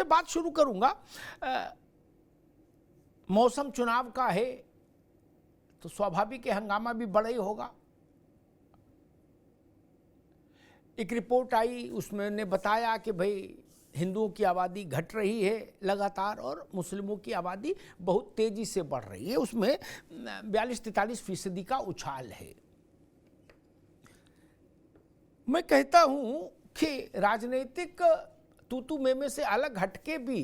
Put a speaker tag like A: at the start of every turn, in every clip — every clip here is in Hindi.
A: बात शुरू करूंगा। मौसम चुनाव का है तो स्वाभाविक है हंगामा भी बड़ा ही होगा। एक रिपोर्ट आई, उसमें ने बताया कि भाई हिंदुओं की आबादी घट रही है लगातार और मुस्लिमों की आबादी बहुत तेजी से बढ़ रही है। उसमें 42-43% का उछाल है। मैं कहता हूं कि राजनीतिक तूतू में से अलग हटके भी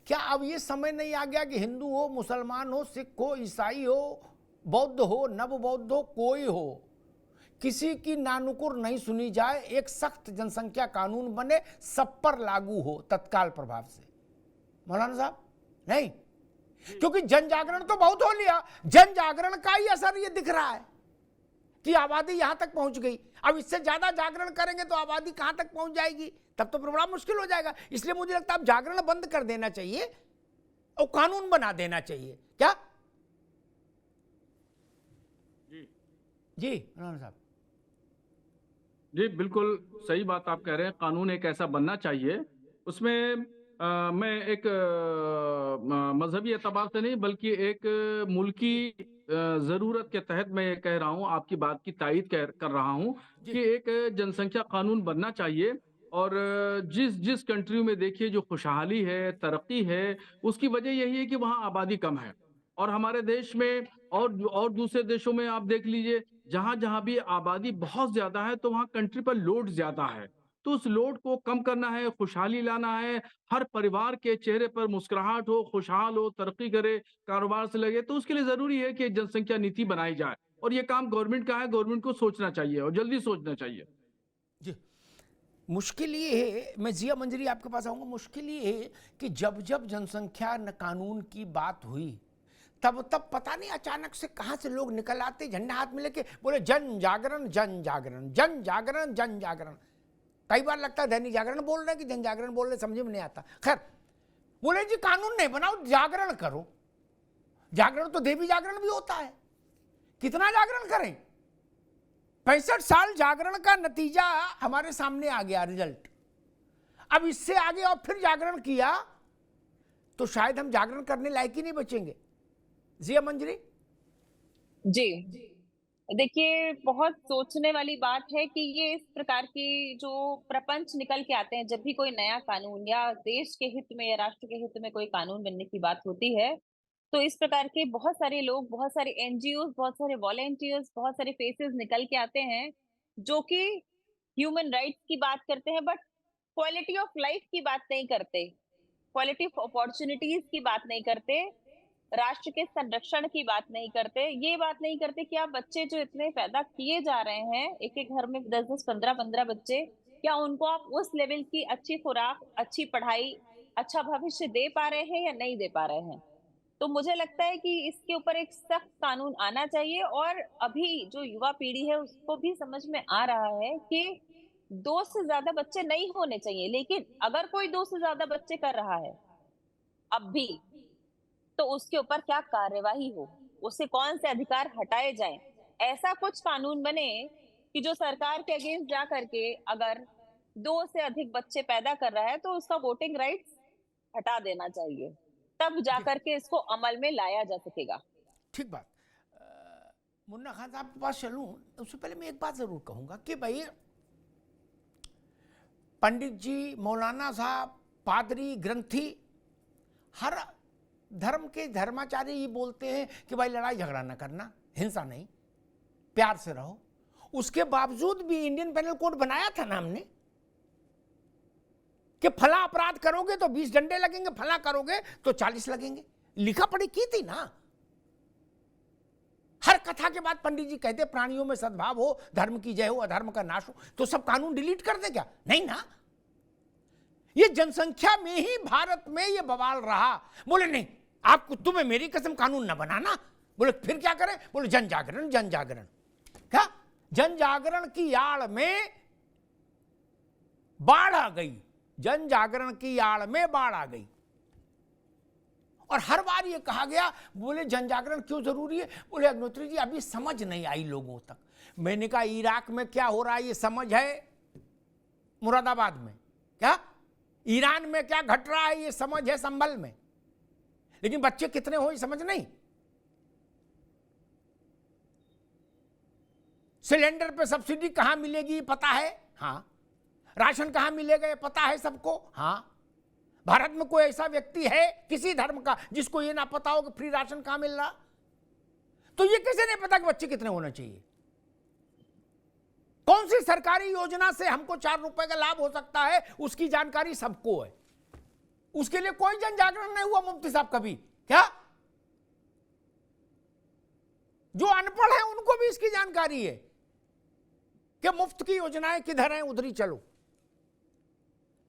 A: क्या अब ये समय नहीं आ गया कि हिंदू हो, मुसलमान हो, सिख हो, ईसाई हो, बौद्ध हो, नव बौद्ध हो, कोई हो, किसी की नानुकुर नहीं सुनी जाए, एक सख्त जनसंख्या कानून बने, सब पर लागू हो तत्काल प्रभाव से। मौलाना साहब नहीं, क्योंकि जन जागरण तो बहुत हो लिया, जन जागरण का ही असर ये दिख रहा है कि आबादी यहां तक पहुंच गई। अब इससे ज्यादा जागरण करेंगे तो आबादी कहां तक पहुंच जाएगी, तब तो बड़ा मुश्किल हो जाएगा। इसलिए मुझे लगता है अब जागरण बंद कर देना चाहिए और कानून बना देना चाहिए। क्या जी मौलाना साहब?
B: जी बिल्कुल सही बात आप कह रहे हैं। कानून एक ऐसा बनना चाहिए, उसमें मैं एक मजहबी एतबार से नहीं बल्कि एक मुल्की ज़रूरत के तहत मैं ये कह रहा हूँ, आपकी बात की तायीद कर रहा हूँ कि एक जनसंख्या कानून बनना चाहिए। और जिस जिस कंट्री में देखिए जो खुशहाली है, तरक्की है, उसकी वजह यही है कि वहाँ आबादी कम है। और हमारे देश में और दूसरे देशों में आप देख लीजिए, जहां जहां भी आबादी बहुत ज्यादा है तो वहां कंट्री पर लोड ज्यादा है। तो उस लोड को कम करना है, खुशहाली लाना है, हर परिवार के चेहरे पर मुस्कुराहट हो, खुशहाल हो, तरक्की करे, कारोबार से लगे, तो उसके लिए जरूरी है कि जनसंख्या नीति बनाई जाए। और ये काम गवर्नमेंट का है, गवर्नमेंट को सोचना चाहिए और जल्दी सोचना चाहिए।
A: जी, मुश्किल ये है, मैं जिया मंजरी आपके पास आऊंगा। मुश्किल ये है कि जब जब जनसंख्या कानून की बात हुई तब तब पता नहीं अचानक से कहां से लोग निकल आते, झंडा हाथ में लेके बोले जन जागरण, जन जागरण, जन जागरण, जन जागरण। कई बार लगता है दैनिक जागरण बोल रहे हैं कि जन जागरण बोल रहे, समझ में नहीं आता। खैर, बोले जी कानून नहीं बनाओ, जागरण करो। जागरण तो देवी जागरण भी होता है, कितना जागरण करें? 65 साल जागरण का नतीजा हमारे सामने आ गया, रिजल्ट। अब इससे आगे और फिर जागरण किया तो शायद हम जागरण करने लायक ही नहीं बचेंगे। जिया मंजरी
C: जी, देखिए बहुत सोचने वाली बात है कि ये इस प्रकार की जो प्रपंच निकल के आते हैं जब भी कोई नया कानून या देश के हित में या राष्ट्र के हित में कोई कानून बनने की बात होती है, तो इस प्रकार के बहुत सारे लोग, बहुत सारे एनजीओ, बहुत सारे वॉलंटियर्स, बहुत सारे फेसेस निकल के आते हैं जो कि ह्यूमन राइट्स की बात करते हैं, बट क्वालिटी ऑफ लाइफ की बात नहीं करते, क्वालिटी ऑफ अपॉर्चुनिटीज की बात नहीं करते, राष्ट्र के संरक्षण की बात नहीं करते, ये बात नहीं करते कि आप बच्चे जो इतने पैदा किए जा रहे हैं, एक-एक घर में 10-10, 15-15 बच्चे, क्या उनको आप उस लेवल की अच्छी खुराक, अच्छी पढ़ाई, अच्छा भविष्य दे पा रहे हैं या नहीं दे पा रहे हैं? तो मुझे लगता है कि इसके ऊपर एक सख्त कानून आना चाहिए और अभी जो युवा पीढ़ी है उसको भी समझ में आ रहा है कि 2 से ज्यादा बच्चे नहीं होने चाहिए, लेकिन अगर कोई 2 से ज्यादा बच्चे कर रहा है, अब भी, तो उसके ऊपर क्या कार्यवाही हो, उसे कौन से अधिकार हटाए जाएं। ऐसा कुछ कानून बने कि जो सरकार के अगेंस्ट जा करके अगर 2 से अधिक बच्चे पैदा कर रहा है तो उसका वोटिंग राइट्स हटा देना चाहिए, तब जा करके इसको अमल में लाया जा सकेगा।
A: ठीक बात। मुन्ना खान साहब के पास चलूं उससे पहले मैं एक बात जरूर कहूंगा कि भाई पंडित जी, मौलाना साहब, पादरी, ग्रंथी, हर धर्म के धर्माचार्य ये बोलते हैं कि भाई लड़ाई झगड़ा ना करना, हिंसा नहीं, प्यार से रहो। उसके बावजूद भी इंडियन पेनल कोड बनाया था ना हमने कि फला अपराध करोगे तो 20 डंडे लगेंगे, फला करोगे तो 40 लगेंगे। लिखा पढ़ी की थी ना। हर कथा के बाद पंडित जी कहते प्राणियों में सद्भाव हो, धर्म की जय हो, अधर्म का नाश हो। तो सब कानून डिलीट कर दे क्या? नहीं ना। ये जनसंख्या में ही भारत में ये बवाल रहा। बोले नहीं, आपको, तुम्हें मेरी कसम कानून ना बनाना। बोले फिर क्या करें? बोले जन जागरण, जन जागरण। क्या जन जागरण की आड़ में बाढ़ आ गई, जन जागरण की आड़ में बाढ़ आ गई। और हर बार ये कहा गया, बोले जन जागरण क्यों जरूरी है? बोले अग्निहोत्री जी अभी समझ नहीं आई लोगों तक। मैंने कहा इराक में क्या हो रहा है ये समझ है? मुरादाबाद में क्या ईरान में क्या घट रहा है ये समझ है संभल में, लेकिन बच्चे कितने हो ये समझ नहीं। सिलेंडर पे सब्सिडी कहां मिलेगी पता है, हाँ। राशन कहां मिलेगा ये पता है सबको, हाँ। भारत में कोई ऐसा व्यक्ति है किसी धर्म का जिसको ये ना पता हो कि फ्री राशन कहां मिल रहा? तो ये कैसे नहीं पता कि बच्चे कितने होने चाहिए? कौन सी सरकारी योजना से हमको 4 रुपए का लाभ हो सकता है उसकी जानकारी सबको है। उसके लिए कोई जन जागरण नहीं हुआ मुफ्ती साहब कभी क्या? जो अनपढ़ है उनको भी इसकी जानकारी है कि मुफ्त की योजनाएं किधर हैं, उधर ही चलो।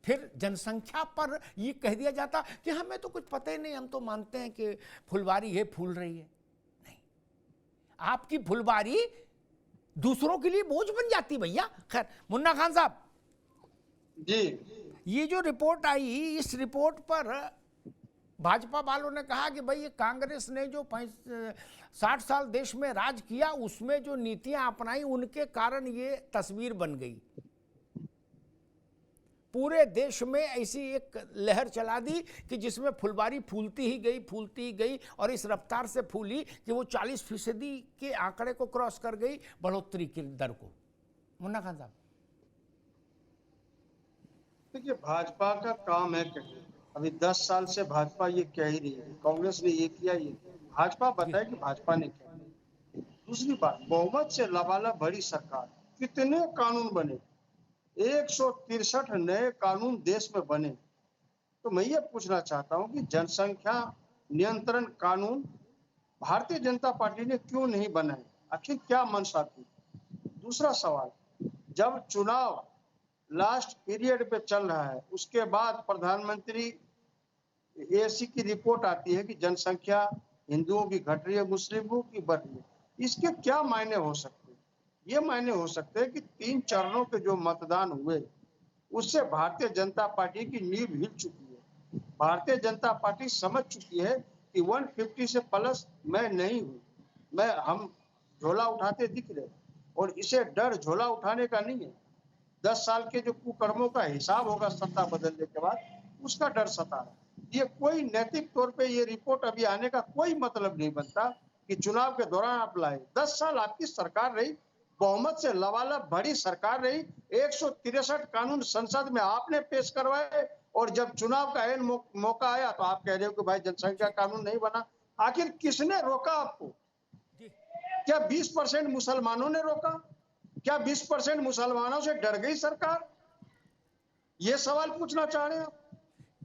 A: फिर जनसंख्या पर ये कह दिया जाता कि हमें तो कुछ पता ही नहीं, हम तो मानते हैं कि फुलवारी है, फूल रही है। नहीं, आपकी फुलवारी दूसरों के लिए बोझ बन जाती भैया। खैर मुन्ना खान साहब
D: जी,
A: ये जो रिपोर्ट आई, इस रिपोर्ट पर भाजपा वालों ने कहा कि भाई ये कांग्रेस ने जो 60 साल देश में राज किया उसमें जो नीतियां अपनाई उनके कारण ये तस्वीर बन गई। पूरे देश में ऐसी एक लहर चला दी कि जिसमें फुलवारी फूलती ही गई और इस रफ्तार से फूली कि वो 40% के आंकड़े को क्रॉस कर गई बढ़ोतरी की दर को। मुन्ना खान साहब
D: देखिए भाजपा का काम है कहिए, अभी 10 साल से भाजपा ये कह ही रही है कांग्रेस ने ये किया, ये भाजपा बताए कि भाजपा ने किया। दूसरी बात, बहुमत से लबालब भरी सरकार, कितने कानून बने, 163 नए कानून देश में बने। तो मैं ये पूछना चाहता हूं कि जनसंख्या नियंत्रण कानून भारतीय जनता पार्टी ने क्यों नहीं बनाए, आखिर क्या मंशा थी? दूसरा सवाल, जब चुनाव लास्ट पीरियड पे चल रहा है उसके बाद प्रधानमंत्री एएससी की रिपोर्ट आती है कि जनसंख्या हिंदुओं की घट रही है, मुस्लिमों की बढ़ रही है, इसके क्या मायने हो सकते? ये मायने हो सकते हैं कि 3 चरणों के जो मतदान हुए उससे भारतीय जनता पार्टी की नींव हिल चुकी है। भारतीय जनता पार्टी समझ चुकी है कि 150 से प्लस मैं नहीं हूँ, हम झोला उठाते दिख रहे, और इसे डर झोला उठाने का नहीं है। 10 साल के जो कुकर्मों का हिसाब होगा सत्ता बदलने के बाद, उसका डर सता रहा है। ये कोई नैतिक तौर पे ये रिपोर्ट अभी आने का कोई मतलब नहीं बनता कि चुनाव के दौरान आप लाए। 10 साल आपकी सरकार रही, बहुमत से लबालब भरी सरकार रही, 163 कानून संसद में आपने पेश करवाए, और जब चुनाव का ऐन मौका आया तो आप कह रहे हो कि भाई जनसंख्या कानून नहीं बना। आखिर किसने रोका आपको? क्या 20% मुसलमानों ने रोका? क्या 20% मुसलमानों से डर गई सरकार? ये सवाल पूछना चाह रहे हैं आप?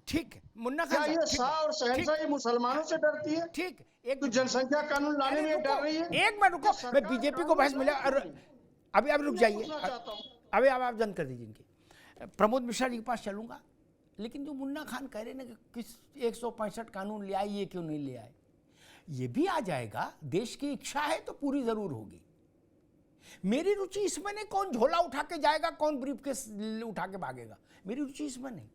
A: ठीक है मुन्ना
D: क्या
A: खान
D: ये शाह और शहनशाही मुसलमानों से डरती है?
A: ठीक, एक
D: तो जनसंख्या कानून लाने में डर रही है?
A: एक मिनट रुको, मैं बीजेपी को बहस मिला। अभी आप रुक जाइए, अभी आप जन कर दीजिए इनकी। प्रमोद मिश्रा जी के पास चलूंगा, लेकिन जो मुन्ना खान कह रहे हैं कि किस 165 कानून ले आए, ये क्यों नहीं ले आए? ये भी आ जाएगा, देश की इच्छा है तो पूरी जरूर होगी। मेरी रुचि इसमें नहीं कौन झोला उठा के जाएगा, कौन ब्रीफकेस उठा के भागेगा, मेरी रुचि इसमें नहीं।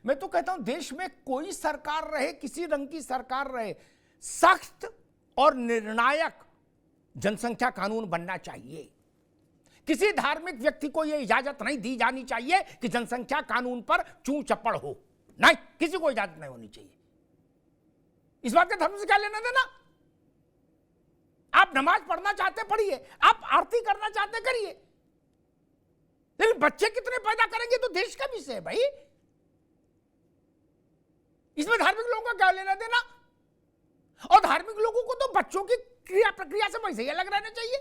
A: मैं तो कहता हूं देश में कोई सरकार रहे, किसी रंग की सरकार रहे, सख्त और निर्णायक जनसंख्या कानून बनना चाहिए। किसी धार्मिक व्यक्ति को यह इजाजत नहीं दी जानी चाहिए कि जनसंख्या कानून पर चू चप्पड़ हो, नहीं, किसी को इजाजत नहीं होनी चाहिए। इस बात का धर्म से क्या लेना देना? आप नमाज पढ़ना चाहते पढ़िए, आप आरती करना चाहते करिए, लेकिन बच्चे कितने पैदा करेंगे तो देश का विषय है भाई। इसमें धार्मिक लोगों का क्या लेना देना? और धार्मिक लोगों को तो बच्चों की क्रिया प्रक्रिया से वैसे ही अलग रहना चाहिए।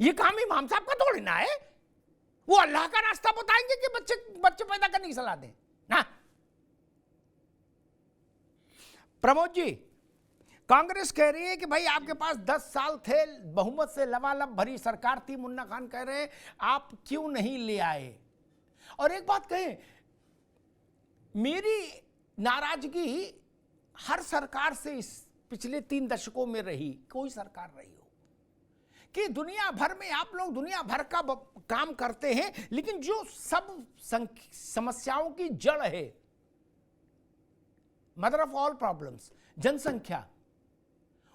A: ये काम इमाम साहब का थोड़ी ना है, वो अल्लाह का रास्ता बताएंगे कि बच्चे पैदा करने की सलाह दें ना। प्रमोद जी, कांग्रेस कह रही है कि भाई आपके पास 10 साल थे, बहुमत से लबालब भरी सरकार थी। मुन्ना खान कह रहे हैं आप क्यों नहीं ले आए? और एक बात कहें, मेरी नाराजगी हर सरकार से इस पिछले 3 दशकों में रही, कोई सरकार रही हो, कि दुनिया भर में आप लोग दुनिया भर का काम करते हैं, लेकिन जो सब समस्याओं की जड़ है, मदर ऑफ ऑल प्रॉब्लम्स, जनसंख्या,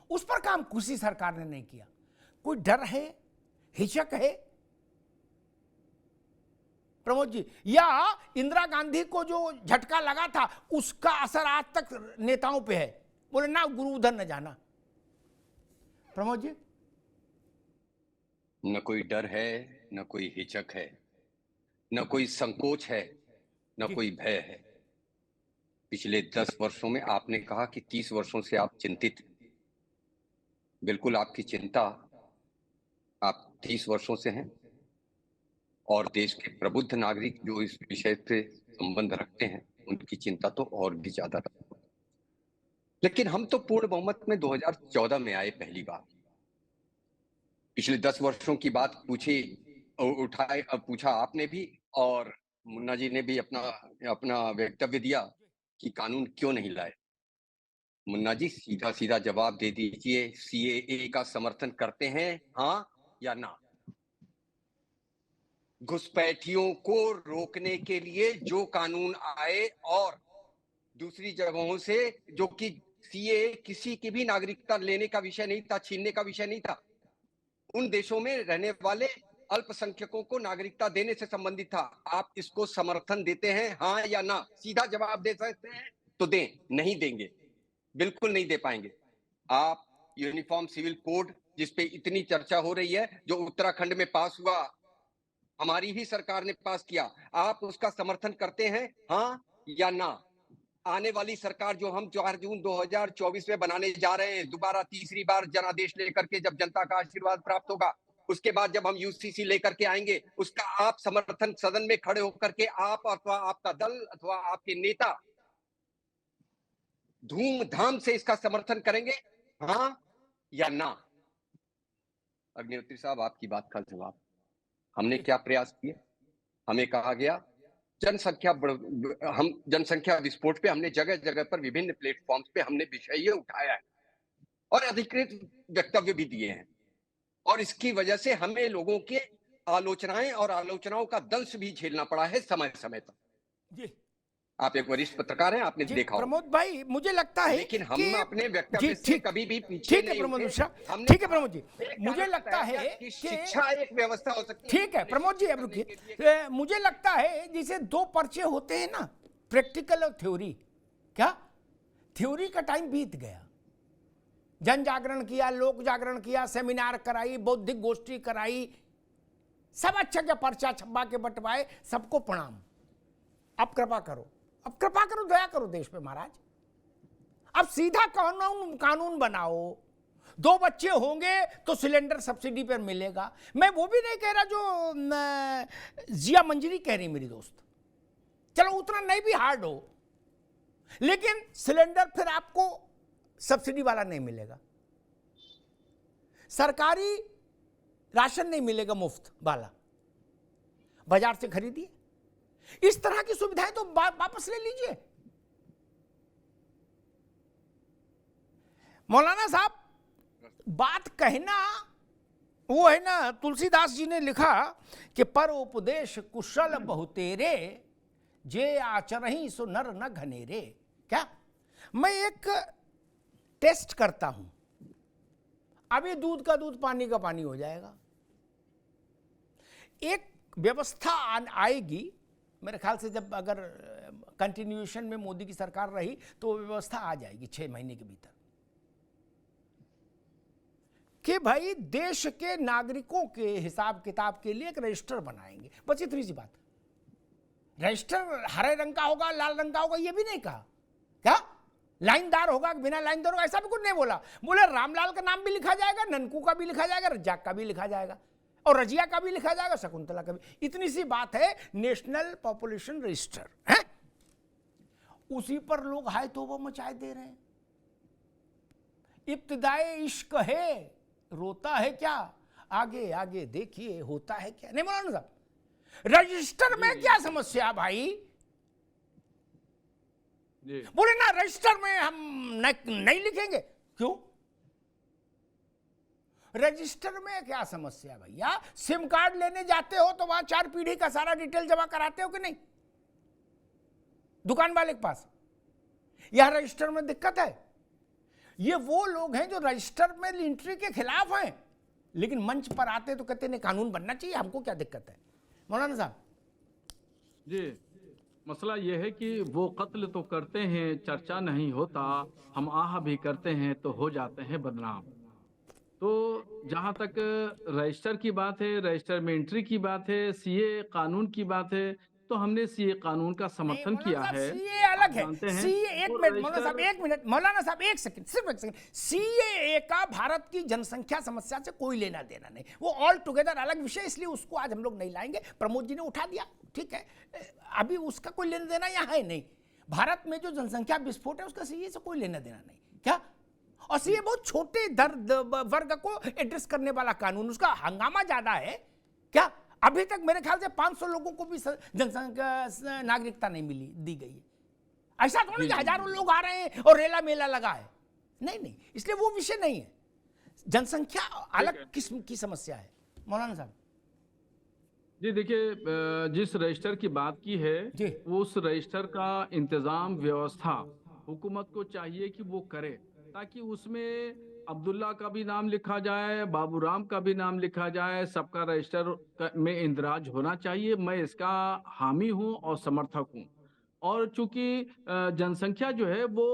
A: उस पर काम किसी सरकार ने नहीं किया। कोई डर है, हिचक है प्रमोद जी, या इंदिरा गांधी को जो झटका लगा था उसका असर आज तक नेताओं पे है? बोले ना गुरु उधर न जाना। प्रमोद जी।
E: न कोई डर है, न कोई हिचक है, न कोई संकोच है, न कोई भय है। पिछले 10 वर्षों में आपने कहा कि 30 वर्षों से आप चिंतित हैं। बिल्कुल आपकी चिंता आप 30 वर्षों से हैं, और देश के प्रबुद्ध नागरिक जो इस विषय से संबंध रखते हैं उनकी चिंता तो और भी ज्यादा रखते हैं। लेकिन हम तो पूर्ण बहुमत में 2014 में आए पहली बार। पिछले 10 वर्षों की बात पूछा आपने भी, और मुन्ना जी ने भी अपना वक्तव्य दिया कि कानून क्यों नहीं लाए। मुन्ना जी, सीधा सीधा जवाब दे दीजिए, सीएए का समर्थन करते हैं, हाँ या ना? घुसपैठियों को रोकने के लिए जो कानून आए, और दूसरी जगहों से, जो कि सीएए किसी की भी नागरिकता लेने का विषय नहीं था, छीनने का विषय नहीं था, उन देशों में रहने वाले अल्पसंख्यकों को नागरिकता देने से संबंधित था। आप इसको समर्थन देते हैं, हाँ या ना? सीधा जवाब दे सकते हैं तो दें, नहीं देंगे, बिल्कुल नहीं दे पाएंगे। आप यूनिफॉर्म सिविल कोड, जिसपे इतनी चर्चा हो रही है, जो उत्तराखंड में पास हुआ, हमारी ही सरकार ने पास किया, आप उसका समर्थन करते हैं, हाँ या ना? आने वाली सरकार जो हम 4 जून 2024 में बनाने जा रहे हैं, दोबारा तीसरी बार जनादेश लेकर के, जब जनता का आशीर्वाद प्राप्त होगा, उसके बाद जब हम यूसीसी लेकर के आएंगे, उसका आप समर्थन सदन में खड़े होकर के आप अथवा आपका दल अथवा आपके नेता धूमधाम से इसका समर्थन करेंगे, हाँ या ना? अग्निहोत्री साहब, आपकी बात का जवाब। हमने क्या प्रयास किए? हमें कहा गया जनसंख्या विस्फोट पे हमने जगह जगह पर विभिन्न प्लेटफॉर्म्स पे हमने विषय ये उठाया है और अधिकृत वक्तव्य भी दिए हैं, और इसकी वजह से हमें लोगों के आलोचनाएं और आलोचनाओं का दंश भी झेलना पड़ा है समय समय पर।
A: जी,
E: आप एक वरिष्ठ पत्रकार हैं, आपने देखा होगा।
A: प्रमोद भाई, मुझे लगता है
E: लेकिन हम अपने वक्तव्य से
A: ठीक,
E: कभी भी पीछे
A: ठीक है
E: नहीं
A: प्रमोद
E: हुए।
A: मिश्रा,
E: हमने
A: ठीक है प्रमोद जी, मुझे लगता है
E: कि
A: कि
E: शिक्षा एक व्यवस्था हो सकती है।
A: ठीक है प्रमोद जी, अब रुकिए। मुझे लगता है जैसे 2 पर्चे होते हैं ना, प्रैक्टिकल और थ्योरी। क्या थ्योरी का टाइम बीत गया? जन जागरण किया, लोक जागरण किया, सेमिनार कराई, बौद्धिक गोष्ठी कराई, सब अच्छा क्या पर्चा छप्पा के बंटवाए, सबको प्रणाम। अब कृपा करो, अब कृपा करो, दया करो देश पे महाराज। अब सीधा कानून बनाओ। 2 बच्चे होंगे तो सिलेंडर सब्सिडी पर मिलेगा। मैं वो भी नहीं कह रहा जो जिया मंजरी कह रही मेरी दोस्त, चलो उतना नहीं भी हार्ड हो, लेकिन सिलेंडर फिर आपको सब्सिडी वाला नहीं मिलेगा, सरकारी राशन नहीं मिलेगा मुफ्त वाला, बाजार से खरीदिए। इस तरह की सुविधाएं तो वापस ले लीजिए। मौलाना साहब, बात कहना वो है ना, तुलसीदास जी ने लिखा कि पर उपदेश कुशल बहुतेरे, जे आचरहि सो नर न घनेरे। क्या मैं एक टेस्ट करता हूं, अभी दूध का दूध, पानी का पानी हो जाएगा। एक व्यवस्था आएगी मेरे ख्याल से, जब अगर कंटिन्यूएशन में मोदी की सरकार रही तो व्यवस्था आ जाएगी 6 महीने के भीतर, कि भाई देश के नागरिकों के हिसाब किताब के लिए एक रजिस्टर बनाएंगे। बस इतनी सी बात। रजिस्टर हरे रंग का होगा, लाल रंग का होगा, ये भी नहीं कहा। क्या लाइनदार होगा कि बिना लाइनदार होगा, ऐसा भी कुछ नहीं बोला। बोले रामलाल का नाम भी लिखा जाएगा, ननकू का भी लिखा जाएगा, रज्जाक का भी लिखा जाएगा, और रजिया का भी लिखा जाएगा, शकुंतला का भी। इतनी सी बात है, नेशनल पॉपुलेशन रजिस्टर है। उसी पर लोग हाय तौबा मचाए दे रहे हैं। इब्तिदाए इश्क है, रोता है क्या, आगे आगे देखिए होता है क्या। नहीं मौलाना साहब, रजिस्टर में क्या समस्या भाई? बोले ना रजिस्टर में हम नहीं लिखेंगे। क्यों? रजिस्टर में क्या समस्या भैया? सिम कार्ड लेने जाते हो तो वहां 4 पीढ़ी का सारा डिटेल जमा कराते हो कि नहीं दुकान वाले के पास? यह रजिस्टर में दिक्कत है। ये वो लोग हैं जो रजिस्टर में एंट्री के खिलाफ हैं, लेकिन मंच पर आते तो कहते नहीं कानून बनना चाहिए, हमको क्या दिक्कत है। मौलाना साहब,
B: जी, मसला ये है कि वो कत्ल तो करते हैं, चर्चा नहीं होता, हम आह भी करते हैं तो हो जाते हैं बदनाम। तो जहाँ तक रजिस्टर की बात है, रजिस्टर में एंट्री की बात है, सीए कानून की बात है, तो हमने सीए कानून का
A: नहीं
B: समर्थन
A: मौलाना
B: किया
A: साहब,
B: है।
A: सीए
B: आप
A: अलग है।
B: जानते हैं
A: सीए, एक
B: वो
A: मिनट मौलाना साहब,
B: रजिस्टर,
A: एक मिनट मौलाना साहब, एक सेकंड, सिर्फ एक सेकंड। सीए का भारत की जनसंख्या समस्या से कोई लेना देना नहीं, वो ऑल टुगेदर अलग विषय, इसलिए उसको आज हम लोग नहीं लाएंगे। प्रमोद जी ने उठा दिया, ठीक है, अभी उसका कोई लेना देना यहाँ है नहीं। भारत में जो जनसंख्या विस्फोट है उसका सीए से कोई लेना देना नहीं, क्या? और सीए बहुत छोटे वर्ग को एड्रेस करने वाला कानून, उसका हंगामा ज्यादा है क्या? अभी तक मेरे ख्याल से 500 लोगों को भी जनसंख्या नागरिकता नहीं मिली, दी गई है। ऐसा थोड़ा कि हजारों लोग आ रहे हैं और रेला मेला लगा है, नहीं नहीं, इसलिए वो विषय नहीं है। जनसंख्या अलग किस्म की समस्या है मौलाना साहब।
B: जी देखिए, जिस रजिस्टर की बात की है,
A: जी।
B: उस रजिस्टर का इंतजाम व्यवस्था हुकूमत को चाहिए कि वो करे, ताकि उसमें अब्दुल्ला का भी नाम लिखा जाए, बाबूराम का भी नाम लिखा जाए, सबका रजिस्टर में इंदराज होना चाहिए। मैं इसका हामी हूँ और समर्थक हूँ। और चूंकि जनसंख्या जो है वो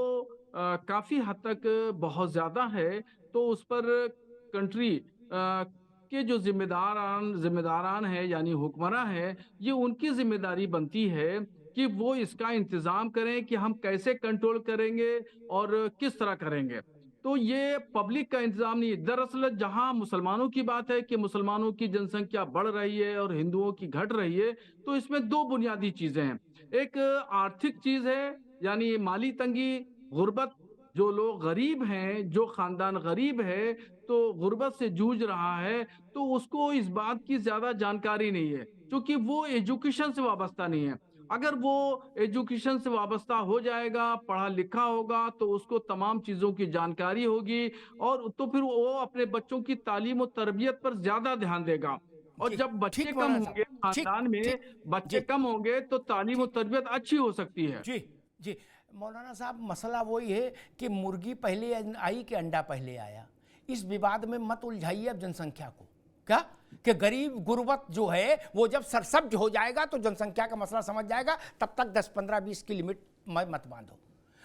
B: काफी हद तक बहुत ज्यादा है, तो उस पर कंट्री के जो जिम्मेदारान है, यानी हुक्मरान है, ये उनकी जिम्मेदारी बनती है कि वो इसका इंतजाम करें कि हम कैसे कंट्रोल करेंगे और किस तरह करेंगे। तो ये पब्लिक का इंतजाम नहीं है। दरअसल जहां मुसलमानों की बात है कि मुसलमानों की जनसंख्या बढ़ रही है और हिंदुओं की घट रही है, तो इसमें दो बुनियादी चीजें हैं। एक आर्थिक चीज है, यानी माली तंगी, गुर्बत, जो लोग गरीब हैं, जो खानदान गरीब है तो गुर्बत से जूझ रहा है, तो उसको इस बात की ज्यादा जानकारी नहीं है, क्योंकि वो एजुकेशन से वाबस्ता नहीं है। अगर वो एजुकेशन से वाबस्ता हो जाएगा, पढ़ा लिखा होगा, तो उसको तमाम चीजों की जानकारी होगी, और तो फिर वो अपने बच्चों की तालीम और तरबियत पर ज्यादा ध्यान देगा। और
A: जी,
B: जब बच्चे
A: ठीक
B: कम
A: मौलाना
B: होंगे
A: साहब, ठीक
B: खानदान में,
A: ठीक,
B: बच्चे
A: जी
B: कम होंगे तो तालीम और
A: ठीक,
B: तरबियत अच्छी हो सकती है।
A: जी जी। मौलाना साहब, मसला वही है कि मुर्गी पहले आई कि अंडा पहले आया। इस विवाद में मत उलझाइए अब जनसंख्या को, क्या कि गरीब गुर्बत जो है वो जब सरसब्ज हो जाएगा तो जनसंख्या का मसला समझ जाएगा, तब तक 10, 15, 20 की लिमिट में मत बांधो।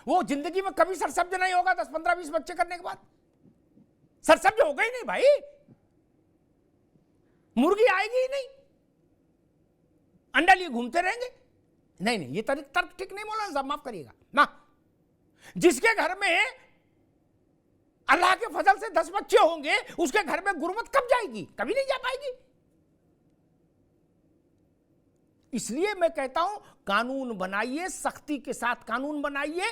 A: वो जिंदगी में कभी सरसब्ज नहीं होगा 10, 15, 20 बच्चे करने के बाद, सरसब्ज होगा ही नहीं भाई, मुर्गी आएगी ही नहीं, अंडा लिए घूमते रहेंगे। नहीं नहीं, ये तर्क ठीक नहीं मौलाना साहब, माफ करिएगा ना। जिसके घर में अल्लाह के फजल से 10 बच्चे होंगे, उसके घर में गुर्बत कब जाएगी? कभी नहीं जा पाएगी। इसलिए मैं कहता हूं कानून बनाइए, सख्ती के साथ कानून बनाइए,